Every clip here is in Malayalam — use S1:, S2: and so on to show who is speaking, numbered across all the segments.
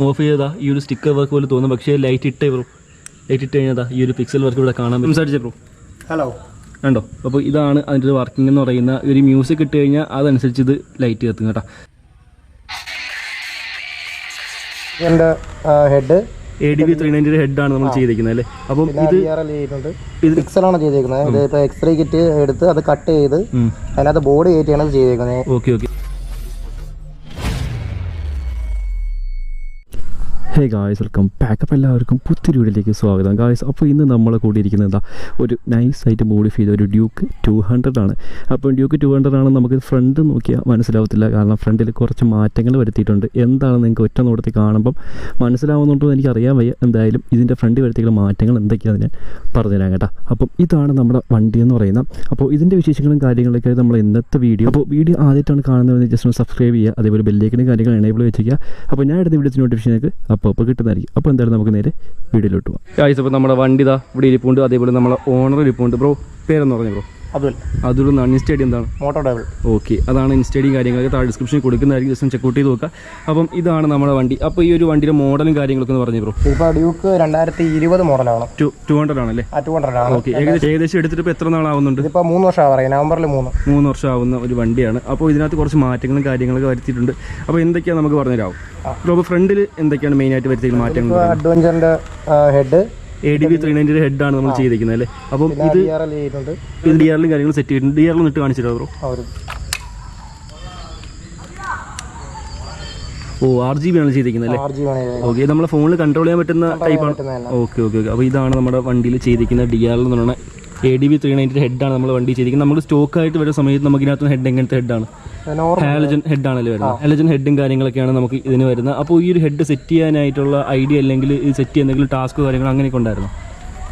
S1: ഓഫ് ചെയ്താൽ ഈ ഒരു സ്റ്റിക്കർ വർക്ക് പോലെ തോന്നും, പക്ഷേ ലൈറ്റ് ഇട്ടേ ബ്രോ, ലൈറ്റ് ഇട്ട് കഴിഞ്ഞാൽ ഈ ഒരു പിക്സൽ വർക്ക് ഇവിടെ കാണാൻ പറ്റും. സംസാരിച്ചേ ബ്രോ.
S2: ഹലോ
S1: കണ്ടോ? അപ്പോൾ ഇതാണ് അതിൻ്റെ ഒരു വർക്കിംഗ് എന്ന് പറയുന്ന ഒരു മ്യൂസിക് ഇട്ട് കഴിഞ്ഞാൽ അതനുസരിച്ച് ഇത് ലൈറ്റ് കത്തും കേട്ടോ.
S2: എൻ്റെ ഹെഡ്
S1: Adv390 ഹെഡാണ് നമ്മൾ ചെയ്തിരിക്കുന്നത് അല്ലേ? അപ്പം
S2: ഇത് പിക്സലാണ് ചെയ്തിരിക്കുന്നത്. ഇത് ഇപ്പോൾ എക്സ്റേ കിറ്റ് എടുത്ത് അത് കട്ട് ചെയ്ത് അതിനകത്ത് ബോർഡ് കയറ്റിയാണ് ചെയ്തിരിക്കുന്നത്.
S1: Okay okay. Hey guys, welcome back. അപ്പോൾ എല്ലാവർക്കും പുതിയൊരു വീഡിയോയിലേക്ക് സ്വാഗതം ഗായ്സ്. അപ്പോൾ ഇന്ന് നമ്മളെ കൂടി ഇരിക്കുന്നത് എന്താ, ഒരു നൈസായിട്ട് മോഡിഫൈ ചെയ്ത ഒരു ഡ്യൂക്ക് 200 ആണ്. അപ്പോൾ ഡ്യൂക്ക് 200 ആണ്. നമുക്ക് ഫ്രണ്ട് നോക്കിയാൽ മനസ്സിലാവത്തില്ല, കാരണം ഫ്രണ്ടിൽ കുറച്ച് മാറ്റങ്ങൾ വരുത്തിയിട്ടുണ്ട്. എന്താണെന്ന് നിങ്ങൾക്ക് ഒറ്റ നോട്ടത്തിൽ കാണുമ്പം മനസ്സിലാവുന്നുണ്ടോ എന്ന് എനിക്കറിയാൻ വയ്യ. എന്തായാലും ഇതിൻ്റെ ഫ്രണ്ട് വരുത്തിയുള്ള മാറ്റങ്ങൾ എന്തൊക്കെയാണെന്ന് ഞാൻ പറഞ്ഞുതരാം കേട്ടോ. അപ്പം ഇതാണ് നമ്മുടെ വണ്ടി എന്ന് പറയുന്നത്. അപ്പോൾ ഇതിൻ്റെ വിശേഷങ്ങളും കാര്യങ്ങളൊക്കെ നമ്മൾ ഇന്നത്തെ വീഡിയോ. അപ്പോൾ വീഡിയോ ആദ്യമായിട്ടാണ് കാണുന്നതെന്ന് ജസ്റ്റ് ഒന്ന് സബ്സ്ക്രൈബ് ചെയ്യുക, അതേപോലെ ബെല്ലേക്കിൻ്റെ കാര്യങ്ങൾ എനേബിൾ വെച്ചിരിക്കുക. അപ്പോൾ ഞാൻ എടുത്ത വീഡിയോസ് നോട്ടിഫിക്കേഷനൊക്കെ അപ്പോൾ കിട്ടുന്നതായിരിക്കും. അപ്പോൾ എന്തായാലും നമുക്ക് നേരെ വീഡിയോയിലോട്ട് പോകാം ഗായ്സ്. അപ്പോൾ നമ്മുടെ വണ്ടി ഇതാ ഇവിടെ ഇരിപ്പുണ്ട്, അതേപോലെ നമ്മളെ ഓണർ ഇരിപ്പുണ്ട്. ബ്രോ പേരെന്ന് പറഞ്ഞു ബ്രോ? അതുൽ എന്നാണ്. ഇൻസ്റ്റേഡി എന്താണ്? Motto double. ഓക്കെ, അതാണ് ഇൻസ്റ്റേഡിയും കാര്യങ്ങളൊക്കെ താഴെ ഡിസ്ക്രിപ്ഷനിൽ കൊടുക്കുന്നതായിരിക്കും, ജസ്റ്റ് ചെക്ക് ഔട്ട് ചെയ്ത് നോക്കുക. അപ്പം ഇതാണ് നമ്മുടെ വണ്ടി. അപ്പോൾ ഈ ഒരു വണ്ടിയുടെ മോഡലും കാര്യങ്ങളൊക്കെ എന്ന് പറഞ്ഞു ബ്രോ?
S2: ഇപ്പോൾ ഡ്യൂക്ക് 2020 മോഡലാണ്.
S1: 200 ആണല്ലേ?
S2: 200 ആണ്.
S1: ഓക്കെ, ഏകദേശം എടുത്തിട്ട് ഇപ്പോൾ എത്ര നാളാവുന്നുണ്ട്?
S2: ഇപ്പോൾ 3 വർഷം ആവാറായി. നവംബറിൽ 3
S1: വർഷം ആവുന്ന ഒരു വണ്ടിയാണ്. അപ്പോൾ ഇതിനകത്ത് കുറച്ച് മാറ്റങ്ങളും കാര്യങ്ങളൊക്കെ വരുത്തിയിട്ടുണ്ട്. അപ്പോൾ എന്തൊക്കെയാണ് നമുക്ക് പറഞ്ഞുതരാവും ബ്രോ? അപ്പോൾ ഫ്രണ്ടിൽ എന്തൊക്കെയാണ് മെയിനായിട്ട് വരുത്തിയ മാറ്റങ്ങൾ?
S2: അഡ്വഞ്ചറിൻ്റെ ഹെഡ്
S1: Adv390 ഹെഡാണ് നമ്മൾ ചെയ്തിരിക്കുന്നത് അല്ലേ? അപ്പം ഇത് DRലും കാര്യങ്ങളും സെറ്റ് ചെയ്തിട്ടുണ്ട്. DRലും ഇട്ട് കാണിച്ചിട്ടോ ബ്രോ? ഓ, RGB ആണ് ചെയ്തിരിക്കുന്നത് അല്ലേ? ഓക്കെ, നമ്മളെ ഫോണിൽ കൺട്രോൾ ചെയ്യാൻ പറ്റുന്ന ടൈപ്പാണ്. Okay okay okay. അപ്പോൾ ഇതാണ് നമ്മുടെ വണ്ടിയിൽ ചെയ്തിരിക്കുന്ന DRL എന്ന് പറഞ്ഞാൽ Adv390 ഹെഡാണ് നമ്മൾ വണ്ടി ചെയ്തിരിക്കുന്നത്. നമ്മൾ സ്റ്റോക്കായിട്ട് വരുന്ന സമയത്ത് നമുക്ക് ഇതിനകത്ത് ഹെഡ് എങ്ങനത്തെ ഹെഡാണ്? ഹാലജൻ ഹെഡാണല്ലേ വരുന്നത്? ഹാലജൻ ഹെഡും കാര്യങ്ങളൊക്കെയാണ് നമുക്ക് ഇതിന് വരുന്നത്. അപ്പോൾ ഈ ഒരു ഹെഡ് സെറ്റ് ചെയ്യാനായിട്ടുള്ള ഐഡിയ അല്ലെങ്കിൽ ഇത് സെറ്റ് ചെയ്യുന്ന എന്തെങ്കിലും ടാസ്ക് കാര്യങ്ങൾ അങ്ങനെയൊക്കെ ഉണ്ടായിരുന്നു?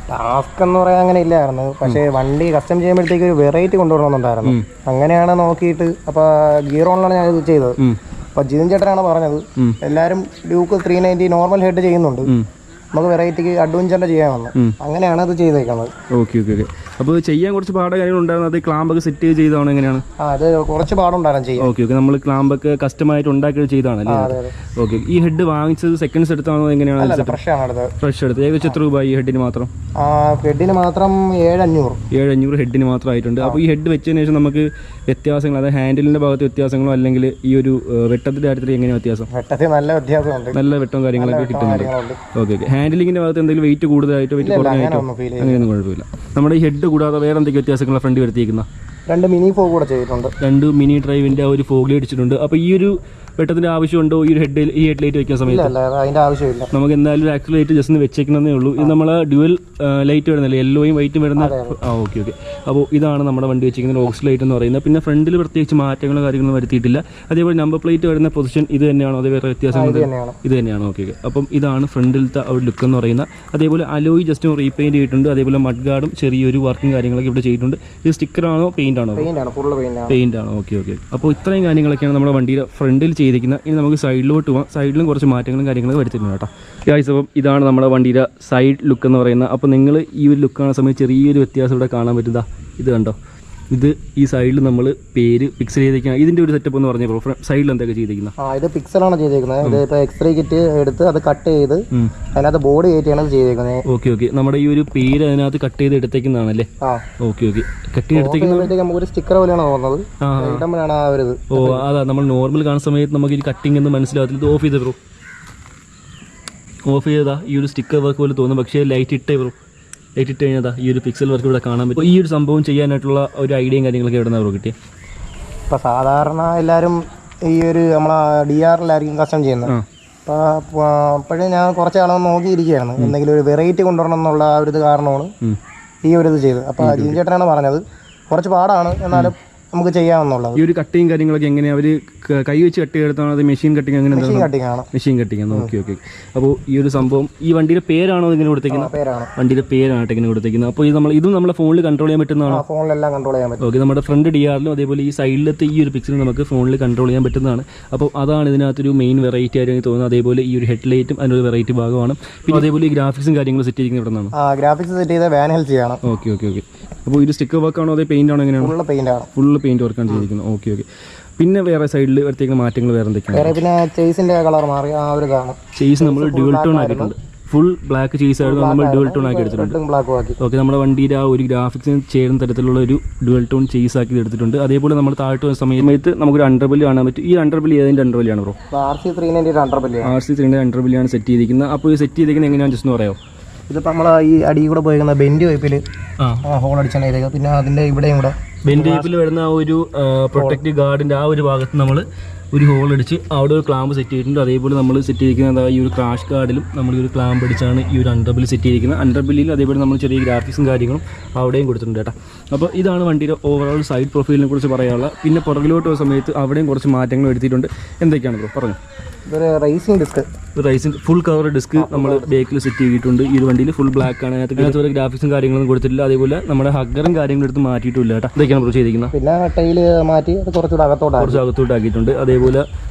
S2: ടാസ്ക് എന്ന് പറയാൻ അങ്ങനെ ഇല്ലായിരുന്നു, പക്ഷേ വണ്ടി കസ്റ്റം ചെയ്യുമ്പോഴത്തേക്ക് ഒരു വെറൈറ്റി കൊണ്ടുവരണമെന്നുണ്ടായിരുന്നു. അങ്ങനെയാണ് നോക്കിയിട്ട് അപ്പോൾ ഗിയർ ഓണിലാണ് ഞാൻ ഇത് ചെയ്തത്. അപ്പോൾ ജിതിൻ ചേട്ടനാണ് പറഞ്ഞത് എല്ലാവരും ഡ്യൂക്ക് 390 നോർമൽ ഹെഡ് ചെയ്യുന്നുണ്ട്, നമുക്ക് വെറൈറ്റിക്ക് അഡ്വഞ്ചറിൻ്റെ ചെയ്യാമെന്ന്. അങ്ങനെയാണ് അത് ചെയ്തേക്കുന്നത്.
S1: Okay okay okay. അപ്പോൾ ചെയ്യാൻ കുറച്ച് പാട് കാര്യങ്ങളുണ്ടായിരുന്നു. അത് ക്ലാമ്പൊക്കെ സെറ്റ് ചെയ്തതാണോ എങ്ങനെയാണ്?
S2: അത് കുറച്ച് പാടുണ്ടായിരുന്നു ചെയ്യാൻ.
S1: Okay okay. നമ്മൾ ക്ലാമ്പൊക്കെ കസ്റ്റമായിട്ട് ഉണ്ടാക്കി ചെയ്തതാണല്ലേ? ഓക്കെ. ഈ ഹെഡ് വാങ്ങിച്ചത് സെക്കൻഡ്സ് എടുത്താണോ എങ്ങനെയാണ്? ഫ്രഷ് എടുത്ത്. ഏകദേശം എത്ര രൂപ ഈ ഹെഡിന് മാത്രം?
S2: ഹെഡിന് മാത്രം 7,500
S1: ഹെഡിന് മാത്രം ആയിട്ടുണ്ട്. അപ്പോൾ ഈ ഹെഡ് വെച്ചതിന് ശേഷം നമുക്ക് വ്യത്യാസങ്ങൾ, അതായത് ഹാൻഡിലിൻ്റെ ഭാഗത്ത് വ്യത്യാസങ്ങളോ അല്ലെങ്കിൽ ഈ ഒരു വെട്ടത്തിൻ്റെ കാര്യത്തിൽ എങ്ങനെയാണ് വ്യത്യാസം?
S2: വെട്ടത്തിൽ നല്ല വ്യത്യാസമുണ്ട്,
S1: നല്ല വെട്ടവും കാര്യങ്ങളൊക്കെ കിട്ടുന്നുണ്ട്. Okay okay. ഹാൻഡിലിങ്ങിൻ്റെ ഭാഗത്ത് എന്തെങ്കിലും വെയിറ്റ് കൂടുതലായിട്ടോ വെയിറ്റ് കുറഞ്ഞായിട്ടോ അങ്ങനെയൊന്നും കുഴപ്പമില്ല. നമ്മുടെ ഈ ഹെഡ് കൂടാതെ വേറെ എന്തൊക്കെ വ്യത്യാസങ്ങളാണ് ഫ്രണ്ട് വരുത്തിയിരിക്കുന്ന?
S2: 2 മിനി ഫോഗ് കൂടെ ചെയ്തിട്ടുണ്ട്.
S1: 2 മിനി ഡ്രൈവിൻ്റെ ഒരു ഫോഗ് അടിച്ചിട്ടുണ്ട്. അപ്പോൾ ഈ ഒരു വെട്ടത്തിൻ്റെ ആവശ്യമുണ്ടോ ഈ ഒരു ഹെഡ് ലൈറ്റ് വെക്കുന്ന സമയത്ത്?
S2: അതിൻ്റെ ആവശ്യമില്ല.
S1: നമുക്ക് എന്തായാലും ഒരു ആക്സിലേറ്റ് ജസ്റ്റ് ഒന്ന് വെച്ചേക്കണമെന്നേ ഉള്ളൂ. ഇത് നമ്മൾ ഡ്യുവൽ ലൈറ്റ് വരുന്നില്ല, യെല്ലോയും വൈറ്റും വരുന്ന. Okay okay. അപ്പോൾ ഇതാണ് നമ്മുടെ വണ്ടി വെച്ചിരിക്കുന്ന ഓക്സ് ലൈറ്റ് എന്ന് പറയുന്നത്. പിന്നെ ഫ്രണ്ടിൽ പ്രത്യേകിച്ച് മാറ്റങ്ങളോ കാര്യങ്ങളോ വരുത്തിയിട്ടില്ല. അതേപോലെ നമ്പർ പ്ലേറ്റ് വരുന്ന പൊസിഷൻ ഇത് തന്നെയാണോ? അതേ വേറെ വ്യത്യാസങ്ങൾ? ഇത് തന്നെയാണ്. Okay okay. അപ്പം ഇതാണ് ഫ്രണ്ടിലത്തെ ഒരു ലുക്ക് എന്ന് പറയുന്നത്. അതേപോലെ അലോയ് ജസ്റ്റ് ഒന്ന് റീപെയിൻറ്റ് ചെയ്തിട്ടുണ്ട്. അതേപോലെ മഡ് ഗാർഡും ചെറിയൊരു വർക്കിംഗ് കാര്യങ്ങളൊക്കെ ഇവിടെ ചെയ്തിട്ടുണ്ട്. ഇത് സ്റ്റിക്കറാണോ പെയിൻ്റ് ആണോ? പെയിൻ്റ് ആണ്. Okay okay. അപ്പോൾ ഇത്രയും കാര്യങ്ങളൊക്കെയാണ് നമ്മുടെ വണ്ടിയുടെ ഫ്രണ്ടിൽ ചെയ്തിരിക്കുന്നത്. ഇനി നമുക്ക് സൈഡിലോട്ട് പോകാം. സൈഡിലും കുറച്ച് മാറ്റങ്ങളും കാര്യങ്ങളും വരുത്തിയിട്ടുണ്ട് കേട്ടോ ഗായ്സ്. അപ്പം ഇതാണ് നമ്മുടെ വണ്ടിയുടെ സൈഡ് ലുക്ക് എന്ന് പറയുന്നത്. അപ്പോൾ നിങ്ങൾ ഈ ഒരു ലുക്ക് കാണുന്ന സമയത്ത് ചെറിയൊരു വ്യത്യാസം ഇവിടെ കാണാൻ പറ്റുന്നതാ. ഇത് കണ്ടോ? ഇത് ഈ സൈഡിൽ നമ്മൾ പേര് പിക്സൽ ചെയ്തിരിക്കുന്നത്. ഇതിൻ്റെ ഒരു സെറ്റപ്പ് എന്ന് പറഞ്ഞപ്പോൾ സൈഡിൽ എന്തൊക്കെ ചെയ്തിരിക്കുന്നത്?
S2: ഇത് പിക്സലാണ് ചെയ്തിരിക്കുന്നത്. ഇത് ഇപ്പോൾ എക്സ്റേ കിറ്റ് എടുത്ത് അത് കട്ട് ചെയ്ത് അതിനകത്ത് ബോർഡ് കയറ്റിയാണ് ചെയ്തിരിക്കുന്നത്.
S1: Okay okay. നമ്മുടെ ഈ ഒരു പേര് അതിനകത്ത് കട്ട് ചെയ്ത് എടുത്തേക്കുന്നതാണല്ലേ? Okay okay. കട്ട് ചെയ്ത് എടുത്തേക്കുന്നത്
S2: നമുക്ക് ഒരു സ്റ്റിക്കർ പോലെയാണ് തോന്നുന്നത്.
S1: ഓ, അതാ നമ്മൾ നോർമൽ കാണുന്ന സമയത്ത് നമുക്ക് ഈ കട്ടിങ് എന്ന് മനസ്സിലാകത്തില്ല. ഇത് ഓഫ് ചെയ്ത് ബ്രോ? ഓഫ് ചെയ്താൽ ഈ ഒരു സ്റ്റിക്കർ വർക്ക് പോലെ തോന്നും, പക്ഷേ ലൈറ്റ് ഇട്ടേ ബ്രോ, ലൈറ്റ് ഇട്ട് കഴിഞ്ഞാൽ ഈ ഒരു പിക്സൽ വർക്ക് ഇവിടെ കാണാൻ പറ്റും. ഈ ഒരു സംഭവം ചെയ്യാനായിട്ടുള്ള ഒരു ഐഡിയയും കാര്യങ്ങളൊക്കെ എവിടെ നിന്നാണ് കിട്ടിയത്?
S2: ഇപ്പോൾ സാധാരണ എല്ലാവരും ഈ ഒരു നമ്മളെ DRലായിരിക്കും കസ്റ്റം ചെയ്യുന്നത്. അപ്പോൾ അപ്പോഴേ ഞാൻ കുറച്ച് ആളൊന്ന് നോക്കിയിരിക്കുകയാണ്, എന്തെങ്കിലും ഒരു വെറൈറ്റി കൊണ്ടുവരണം എന്നുള്ള ആ ഒരു ഇത് കാരണമാണ് ഈ ഒരു ഇത് ചെയ്തത്. അപ്പോൾ ജിൻ ചേട്ടനാണ് പറഞ്ഞത് കുറച്ച് പാടാണ്, എന്നാലും നമുക്ക് ചെയ്യാമെന്നുള്ളത്.
S1: ഈ ഒരു കട്ടിങ് കാര്യങ്ങളൊക്കെ എങ്ങനെയാണ്? അവർ കൈ വെച്ച് കട്ട് ചെയ്തെടുത്താണോ? അത് മെഷീൻ കട്ടിങ് അങ്ങനെ? മെഷീൻ കട്ടിങ് ആണ്. Okay okay. അപ്പോൾ ഈ ഒരു സംഭവം ഈ വണ്ടിയുടെ പേരാണോ ഇങ്ങനെ കൊടുത്തേക്കുന്നത്? വണ്ടിയുടെ പേരാണ് ഇങ്ങനെ കൊടുത്തേക്കുന്നത്. അപ്പോൾ ഇതും നമ്മളെ ഫോണിൽ കൺട്രോൾ ചെയ്യാൻ പറ്റുന്നതാണ്?
S2: ഫോണിലെല്ലാം കൺട്രോൾ ചെയ്യാൻ പറ്റും.
S1: ഓക്കെ. നമ്മുടെ ഫ്രണ്ട് DRലും അതേപോലെ ഈ സൈഡിലത്തെ ഈ ഒരു പിക്സൽ നമുക്ക് ഫോണിൽ കൺട്രോൾ ചെയ്യാൻ പറ്റുന്നതാണ്. അപ്പോൾ അതാണ് ഇതിനകത്തൊരു മെയിൻ വെറൈറ്റി ആയിട്ട് എനിക്ക് തോന്നുന്നത്. അതേപോലെ ഈ ഒരു ഹെഡ് ലൈറ്റും അതിനൊരു വെറൈറ്റി ഭാഗമാണ്. പിന്നെ അതേപോലെ ഈ ഗ്രാഫിക്സും കാര്യങ്ങളും സെറ്റ് ചെയ്യുന്നത് ഇവിടെ നിന്നാണ്?
S2: ഗ്രാഫിക്സ് സെറ്റ് ചെയ്ത വാൻ ഹെൽത്ത് ചെയ്യണം.
S1: Okay okay okay. അപ്പോൾ ഇത് സ്റ്റിക്കർ വർക്ക് ആണോ അതേ പെയിൻ്റ് ആണോ എങ്ങനെയാണ്?
S2: ഫുള്ള് പെയിൻ്റ് വർക്കാണ്
S1: ചെയ്തിരിക്കുന്നത്. Okay okay. പിന്നെ വേറെ സൈഡിൽ വരുത്തേക്കുന്ന മാറ്റങ്ങൾ വേറെ എന്തൊക്കെയാണ്?
S2: വേറെ പിന്നെ ചേസിന്റെ കളർ മാറി ആ ഒരു ഇതാണ്.
S1: ചേസ് നമ്മൾ ഡ്യുവൽ ടോൺ ആക്കിയിട്ടുണ്ട്. ഫുൾ ബ്ലാക്ക് ചേസ് ആയിരുന്നു, നമ്മൾ ഡ്യുവൽ ടോൺ ആക്കി എടുത്തിട്ടുണ്ട്. ഓക്കെ, നമ്മുടെ വണ്ടിയുടെ ആ ഒരു ഗ്രാഫിക്സിന് ചേരുന്ന തരത്തിലുള്ള ഒരു ഡ്യുവൽ ടോൺ ചേസ് ആക്കി എടുത്തിട്ടുണ്ട്. അതേപോലെ നമ്മൾ താഴോട്ട് വരുന്ന സമയത്ത് നമുക്കൊരു അണ്ടർബെല്ല് കാണാൻ പറ്റും. ഈ അണ്ടർബെല്ല് ഏതിൻ്റെ അണ്ടർബെല്ലാണ് ബ്രോ?
S2: RC390
S1: അണ്ടർബെല്ലാണ് സെറ്റ് ചെയ്തിരിക്കുന്നത്. അപ്പോൾ ഈ സെറ്റ് ചെയ്തിരിക്കുന്നത് എങ്ങനെയാണെന്ന് ജസ്റ്റ് പറയാമോ?
S2: ഇതിപ്പോൾ നമ്മൾ ഈ അടിയിൽ കൂടെ പോയിരിക്കുന്ന ബെൻഡ് വൈപ്പിൽ ഹോൾ അടിച്ചാണ് ചെയ്തേക്കുക. പിന്നെ അതിൻ്റെ ഇവിടെയും കൂടെ
S1: ബെൻഡ് വൈപ്പിൽ വരുന്ന ആ ഒരു പ്രൊട്ടക്റ്റീവ് ഗാർഡിൻ്റെ ആ ഒരു ഭാഗത്ത് നമ്മൾ ഒരു ഹോൾ അടിച്ച് അവിടെ ഒരു ക്ലാമ്പ് സെറ്റ് ചെയ്തിട്ടുണ്ട്. അതേപോലെ നമ്മൾ സെറ്റ് ചെയ്തിരിക്കുന്നത് ഈ ഒരു ക്രാഷ് ഗാർഡിലും നമ്മൾ ഈ ഒരു ക്ലാമ്പ് അടിച്ചാണ് ഈ ഒരു അണ്ടർബെല്ല് സെറ്റ് ചെയ്തിരിക്കുന്നത്. അണ്ടർബെല്ലിൽ അതേപോലെ നമ്മൾ ചെറിയ ഗ്രാഫിക്സും കാര്യങ്ങളും അവിടെയും കൊടുത്തിട്ടുണ്ട് കേട്ടോ. അപ്പോൾ ഇതാണ് വണ്ടിയുടെ ഓവറോൾ സൈഡ് പ്രൊഫൈലിനെ കുറിച്ച് പറയാനുള്ള. പിന്നെ പുറകിലോട്ട് വരുന്ന സമയത്ത് അവിടെയും കുറച്ച് മാറ്റങ്ങൾ എടുത്തിട്ടുണ്ട്. എന്തൊക്കെയാണ് ബ്രോ പറഞ്ഞു?
S2: ഇതൊരു racing disc,
S1: full cover disc നമ്മൾ ബേക്കിൽ സെറ്റ് ചെയ്തിട്ടുണ്ട്. ഈ ഒരു വണ്ടിയിൽ ഫുൾ ബ്ലാക്ക് ആണ്. അതിനകത്ത് ഒരു ഗ്രാഫിക്സും കാര്യങ്ങളൊന്നും കൊടുത്തിട്ടില്ല. അതേപോലെ നമ്മുടെ ഹഗ്ഗറും കാര്യങ്ങളും എടുത്ത് മാറ്റിയിട്ടില്ല കേട്ടോ. ഇതൊക്കെയാണ് ബ്രോ ചെയ്തിരിക്കുന്നത്.
S2: പിന്നെ ടൈല് മാറ്റി അത് കുറച്ച് അകത്തോട്ട്
S1: ആക്കിയിട്ടുണ്ട്. അതേപോലെ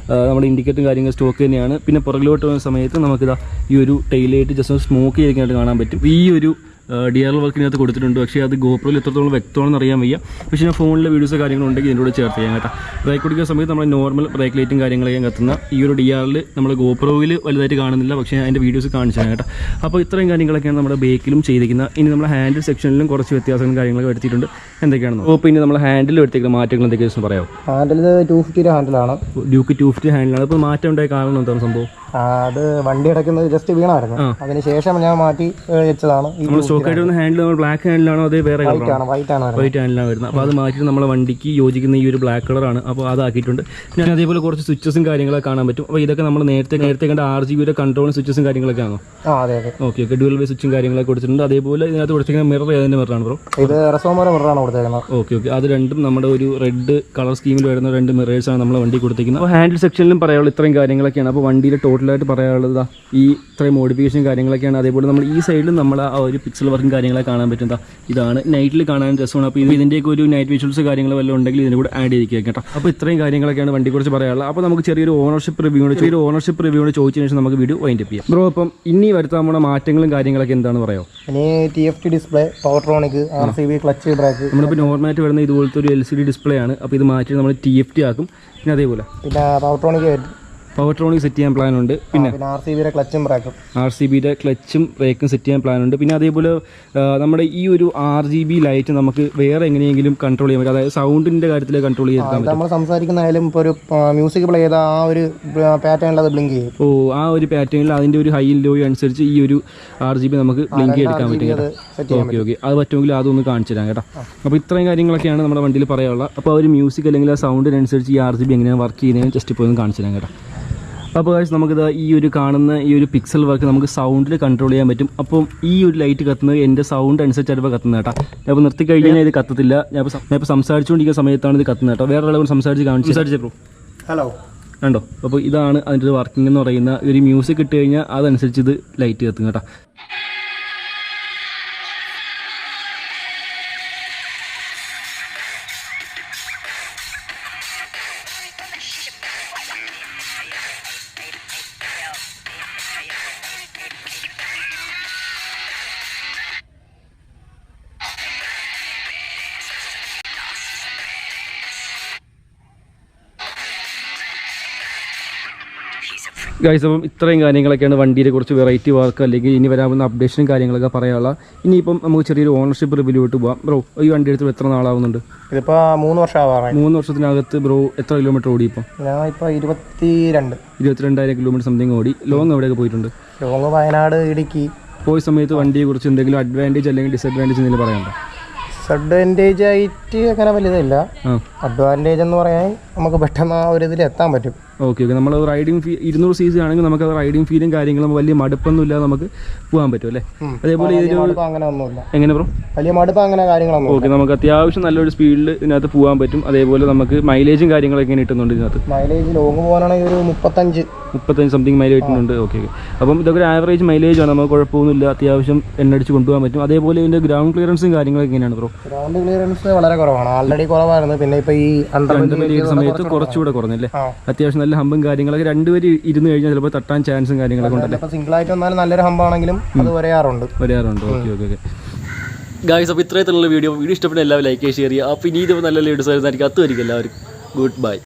S1: നമ്മുടെ ഇൻഡിക്കേറ്ററും കാര്യങ്ങൾ സ്റ്റോക്ക് തന്നെയാണ്. പിന്നെ പുറകിലോട്ട് വരുന്ന സമയത്ത് നമുക്കിതാ ഈ ഒരു ടൈലായിട്ട് ജസ്റ്റ് സ്മോക്ക് ചെയ്തിരിക്കാനായിട്ട് കാണാൻ പറ്റും. ഈ ഒരു DRL വർക്കിനകത്ത് കൊടുത്തിട്ടുണ്ട്. പക്ഷേ അത് ഗോപ്രോയിൽ എത്രത്തോളം വ്യക്തമാണെന്ന് അറിയാൻ വയ്യ. പക്ഷേ ഞാൻ ഫോണിലെ വീഡിയോസ് കാര്യങ്ങളുണ്ടെങ്കിൽ ഇതിൻ്റെ കൂടെ ചേർത്ത് ചെയ്യാം കേട്ടോ. ബ്രേക്ക് കൊടുക്കുന്ന സമയത്ത് നമ്മൾ നോർമൽ ബ്രേക്ക് ലൈറ്റും കാര്യങ്ങളൊക്കെ കത്തുന്ന ഈ ഒരു DRL നമ്മൾ ഗോപ്രോയിൽ വലുതായിട്ട് കാണുന്നില്ല. പക്ഷേ അതിൻ്റെ വീഡിയോസ് കാണിച്ചാൽ കേട്ടോ. അപ്പോൾ ഇത്രയും കാര്യങ്ങളൊക്കെയാണ് നമ്മുടെ ബേക്കിലും ചെയ്തിരിക്കുന്നത്. ഇനി നമ്മൾ ഹാൻഡിൽ സെക്ഷനിലും കുറച്ച് വ്യത്യാസങ്ങളും കാര്യങ്ങളൊക്കെ വരുത്തിയിട്ടുണ്ട്. എന്തൊക്കെയാണെന്ന് അപ്പോൾ പിന്നെ നമ്മൾ ഹാൻഡിൽ വരുത്തിക്കുന്ന മാറ്റങ്ങൾ എന്തൊക്കെയാണെന്ന് പറയാമോ?
S2: ഹാൻഡിൽ 250 ഹാൻഡിലാണ്.
S1: ഡ്യൂക്ക് 250 ഹാൻഡിലാണ്. അപ്പോൾ മാറ്റം ഉണ്ടായ കാരണം എന്താണ് സംഭവം?
S2: അത് വണ്ടി അടയ്ക്കുന്നത് ജസ്റ്റ് വീണായിരുന്നു. അതിനുശേഷം ഞാൻ മാറ്റി വെച്ചതാണ്.
S1: നമ്മൾ സ്റ്റോക്കായിട്ട് വന്ന ഹാൻഡിൽ നമ്മൾ ബ്ലാക്ക് ഹാൻഡിലാണോ അതേ വേറെ
S2: വൈറ്റ്
S1: ഹാൻഡിലാണ് വരുന്നത്. അപ്പോൾ അത് മാറ്റിയിട്ട് നമ്മളെ വണ്ടിക്ക് യോജിക്കുന്ന ഈ ഒരു ബ്ലാക്ക് കളറാണ്. അപ്പോൾ അതാക്കിയിട്ടുണ്ട്. പിന്നെ അതേപോലെ കുറച്ച് സ്വിച്ചസും കാര്യങ്ങളൊക്കെ കാണാൻ പറ്റും. അപ്പോൾ ഇതൊക്കെ നമ്മൾ നേരത്തെ കണ്ട RGBയുടെ കൺട്രോളും സ്വിച്ചസും കാര്യങ്ങളൊക്കെ ആണോ? ഓക്കെ, ഡ്യുവൽ വേ സ്വിച്ചും കാര്യങ്ങളൊക്കെ കൊടുത്തിട്ടുണ്ട്. അതേപോലെ ഇതിനകത്ത് കൊടുത്തിരിക്കുന്ന മിറർ ഏതിൻ്റെ മിററാണ് ബ്രോ?
S2: ഇത് റെസോമോറ മിററാണ് കൊടുത്തേക്കുന്നത്.
S1: ഓക്കെ, അത് രണ്ടും നമ്മുടെ ഒരു റെഡ് കളർ സ്കീമിൽ വരുന്ന 2 മിറേഴ്സാണ് നമ്മളെ വണ്ടി കൊടുത്തിരിക്കുന്നത്. അപ്പോൾ ഹാൻഡിൽ സെക്ഷനിലും പറയാനുള്ള ഇത്രയും കാര്യങ്ങളൊക്കെയാണ്. അപ്പോൾ വണ്ടിയിൽ ടോട്ടലായിട്ട് പറയാനുള്ളത് ഈ ഇത്രയും മോഡിഫിക്കേഷൻ കാര്യങ്ങളൊക്കെയാണ്. അതേപോലെ നമ്മൾ ഈ സൈഡിലും നമ്മൾ ആ ഒരു പിക്സൽ വർക്കും കാര്യങ്ങളൊക്കെ കാണാൻ പറ്റും. ഇതാണ് നൈറ്റിൽ കാണാൻ രസമാണ്. അപ്പോൾ ഇതിൻ്റെയൊക്കെ ഒരു നൈറ്റ് വിഷ്വൽസ് കാര്യങ്ങൾ വല്ലതും ഉണ്ടെങ്കിൽ ഇതിൻ്റെ കൂടെ ആഡ് ചെയ്തിരിക്കുക കേട്ടോ. അപ്പോൾ ഇത്രയും കാര്യങ്ങളൊക്കെയാണ് വണ്ടിയെക്കുറിച്ച് പറയാനുള്ളത്. അപ്പോൾ നമുക്ക് ചെറിയൊരു ഓണർഷിപ്പ് റിവ്യൂടെ ചോദിച്ചതിന് ശേഷം നമുക്ക് വീഡിയോ വൈൻഡ് അപ്പ് ചെയ്യാം. ബ്രോ, അപ്പം ഇനി വരുത്താൻ പോകുന്ന മാറ്റങ്ങളും കാര്യങ്ങളൊക്കെ എന്താണ് പറയുമോ?
S2: ഇനി TFT display, powertronic, RCB, clutch, brake.
S1: നമ്മളിപ്പോൾ നോർമലായിട്ട് വരുന്ന ഇതുപോലത്തെ ഒരു LCD ഡിസ്പ്ലേ ആണ്. അപ്പോൾ ഇത് മാറ്റി നമ്മൾ TFT ആക്കും. പിന്നെ അതേപോലെ പവർട്രോണിക് സെറ്റ് ചെയ്യാൻ പ്ലാനുണ്ട്. പിന്നെ
S2: RCBയുടെ
S1: ക്ലച്ചും ബ്രേക്കും സെറ്റ് ചെയ്യാൻ പ്ലാനുണ്ട്. പിന്നെ അതേപോലെ നമ്മുടെ ഈ ഒരു RGB ലൈറ്റ് നമുക്ക് വേറെ എങ്ങനെയെങ്കിലും കൺട്രോൾ ചെയ്യാൻ പറ്റും. അതായത് സൗണ്ടിൻ്റെ കാര്യത്തിൽ കൺട്രോൾ ചെയ്യാൻ പറ്റും.
S2: നമ്മൾ സംസാരിക്കുന്നതായാലും ഇപ്പോൾ ഒരു മ്യൂസിക് പ്ലേ ചെയ്താൽ ആ ഒരു പാറ്റേണിൽ അത് ബ്ലിങ്ക് ചെയ്യും.
S1: ആ ഒരു പാറ്റേണിൽ അതിൻ്റെ ഒരു ഹൈ ലോ അനുസരിച്ച് ഈ ഒരു RGB നമുക്ക് ബ്ലിങ്ക് എടുക്കാൻ പറ്റും കേട്ടോ. ഓക്കെ, അത് പറ്റുമെങ്കിൽ അതൊന്ന് കാണിച്ചു തരാം കേട്ടോ. അപ്പോൾ ഇത്രയും കാര്യങ്ങളൊക്കെയാണ് നമ്മുടെ വണ്ടിയിൽ പറയാനുള്ളത്. അപ്പോൾ ആ ഒരു മ്യൂസിക് അല്ലെങ്കിൽ ആ സൗണ്ടിനനുസരിച്ച് ഈ RGB എങ്ങനെയാണ് വർക്ക് ചെയ്യുന്നതെന്ന് ജസ്റ്റ് ഇപ്പോൾ ഒന്ന് കാണിച്ചു തരാം കേട്ടോ. അപ്പോൾ നമുക്കിത് ഈ ഒരു കാണുന്ന ഈ ഒരു പിക്സൽ വർക്ക് നമുക്ക് സൗണ്ടിൽ കൺട്രോൾ ചെയ്യാൻ പറ്റും. അപ്പം ഈ ഒരു ലൈറ്റ് കത്തുന്നത് എൻ്റെ സൗണ്ട് അനുസരിച്ചാണ് കത്തുന്നത് കേട്ടോ. ഞാൻ ഇപ്പോൾ നിർത്തി കഴിഞ്ഞാൽ ഇത് കത്തത്തില്ല. ഞാൻ ഇപ്പോൾ സംസാരിച്ചുകൊണ്ടിരിക്കുന്ന സമയത്താണ് ഇത് കത്തുന്നത് കേട്ടോ. വേറെ ആളുകൾ സംസാരിച്ചേ ബ്രോ.
S2: ഹലോ,
S1: കണ്ടോ? അപ്പോൾ ഇതാണ് അതിൻ്റെ ഒരു വർക്കിംഗ് എന്ന് പറയുന്ന ഒരു മ്യൂസിക് ഇട്ട് കഴിഞ്ഞാൽ അതനുസരിച്ച് ഇത് ലൈറ്റ് കത്തും കേട്ടോ. ഗൈസ്, അപ്പം ഇത്രയും കാര്യങ്ങളൊക്കെയാണ് വണ്ടിയെ കുറിച്ച് വെറൈറ്റി വർക്ക് അല്ലെങ്കിൽ ഇനി വരാവുന്ന അപ്ഡേഷനും കാര്യങ്ങളൊക്കെ പറയാനുള്ള. ഇനിയിപ്പം നമുക്ക് ചെറിയൊരു ഓണർഷിപ്പ് റിവ്യൂട്ട് പോകാം. ബ്രോ, ഈ വണ്ടി എടുത്ത് എത്ര നാളാവുന്നുണ്ട്?
S2: ഇതിപ്പോൾ 3 വർഷം ആവാറായി.
S1: 3 വർഷത്തിനകത്ത് ബ്രോ എത്ര കിലോമീറ്റർ ഓടി? ഇപ്പോൾ
S2: ഞാൻ ഇപ്പോൾ 22,000
S1: കിലോമീറ്റർ സംതിങ് ഓടി. ലോങ് എവിടെയൊക്കെ പോയിട്ടുണ്ട്?
S2: ലോങ് വയനാട്, ഇടുക്കി.
S1: പോയ സമയത്ത് വണ്ടിയെക്കുറിച്ച് എന്തെങ്കിലും അഡ്വാൻറ്റേജ് അല്ലെങ്കിൽ ഡിസഡ്വാൻറ്റേജ് എന്തെങ്കിലും പറയാനുണ്ടോ?
S2: ഡിസഡ്വാൻറ്റേജ് ആയിട്ട് അങ്ങനെ വലുതില്ല. അഡ്വാൻറ്റേജ് എന്ന് പറയാൻ നമുക്ക് പെട്ടെന്ന് ആ ഒരു ഇതിൽ എത്താൻ പറ്റും.
S1: ഓക്കെ, നമ്മൾ റൈഡിങ് 200 cc ആണെങ്കിൽ നമുക്ക് റൈഡിങ് ഫീലും കാര്യങ്ങളും വലിയ മടുപ്പൊന്നും ഇല്ലാതെ നമുക്ക് പോകാൻ പറ്റും അല്ലേ? അതേപോലെ
S2: അങ്ങനെ ഒന്നുമില്ല.
S1: എങ്ങനെ ബ്രോ?
S2: വലിയ മടുപ്പ് അങ്ങനെ കാര്യങ്ങളൊന്നും.
S1: ഓക്കെ, നമുക്ക് അത്യാവശ്യം നല്ലൊരു സ്പീഡിൽ ഇതിനകത്ത് പോകാൻ പറ്റും. അതേപോലെ നമുക്ക് മൈലേജും കാര്യങ്ങളൊക്കെ ഇങ്ങനെ കിട്ടുന്നുണ്ട് ഇതിനകത്ത്.
S2: മൈലേജ് ലോങ് പോകാനാണെങ്കിൽ ഒരു 35
S1: സംതിങ് മൈലേജ് കിട്ടുന്നുണ്ട്. ഓക്കെ, അപ്പം ഇതൊക്കെ ഒരു ആവറേജ് മൈലേജ് ആണ്. നമുക്ക് കുഴപ്പമൊന്നുമില്ല, അത്യാവശ്യം എണ്ണടിച്ച് കൊണ്ടുപോകാൻ പറ്റും. അതേപോലെ ഇതിൻ്റെ ഗ്രൗണ്ട് ക്ലിയറൻസും കാര്യങ്ങളൊക്കെ എങ്ങനെയാണ് ബ്രോ?
S2: ഗ്രൗണ്ട് ക്ലിയറൻസ് വളരെ കുറവാണ്. ആൾറെഡി കുറവായിരുന്നു. പിന്നെ ഇപ്പോൾ ഈ
S1: സമയത്ത് കുറച്ചുകൂടെ കുറഞ്ഞല്ലേ? അത്യാവശ്യം നല്ല ഹമ്പും കാര്യങ്ങളൊക്കെ 2 പേര് ഇരുന്ന് കഴിഞ്ഞാൽ ചിലപ്പോൾ തട്ടാൻ ചാൻസും കാര്യങ്ങളൊക്കെ ഉണ്ടല്ലേ?
S2: സിംഗിൾ ആയിട്ട് വന്നാലും നല്ലൊരു ഹമ്പാണെങ്കിലും അത് വരാറുണ്ട്.
S1: ഓക്കെ ഗായ്സ്, അപ്പോൾ ഇത്രയത്തിലുള്ള വീഡിയോ ഇഷ്ടപ്പെട്ട എല്ലാവരും ലൈക്ക് ഷെയർ ചെയ്യുക. അപ്പോൾ ഇനി ഇത് നല്ല വീഡിയോസ് ആയിരിക്കും. കത്തുമായിരിക്കും എല്ലാവർക്കും. Good bye.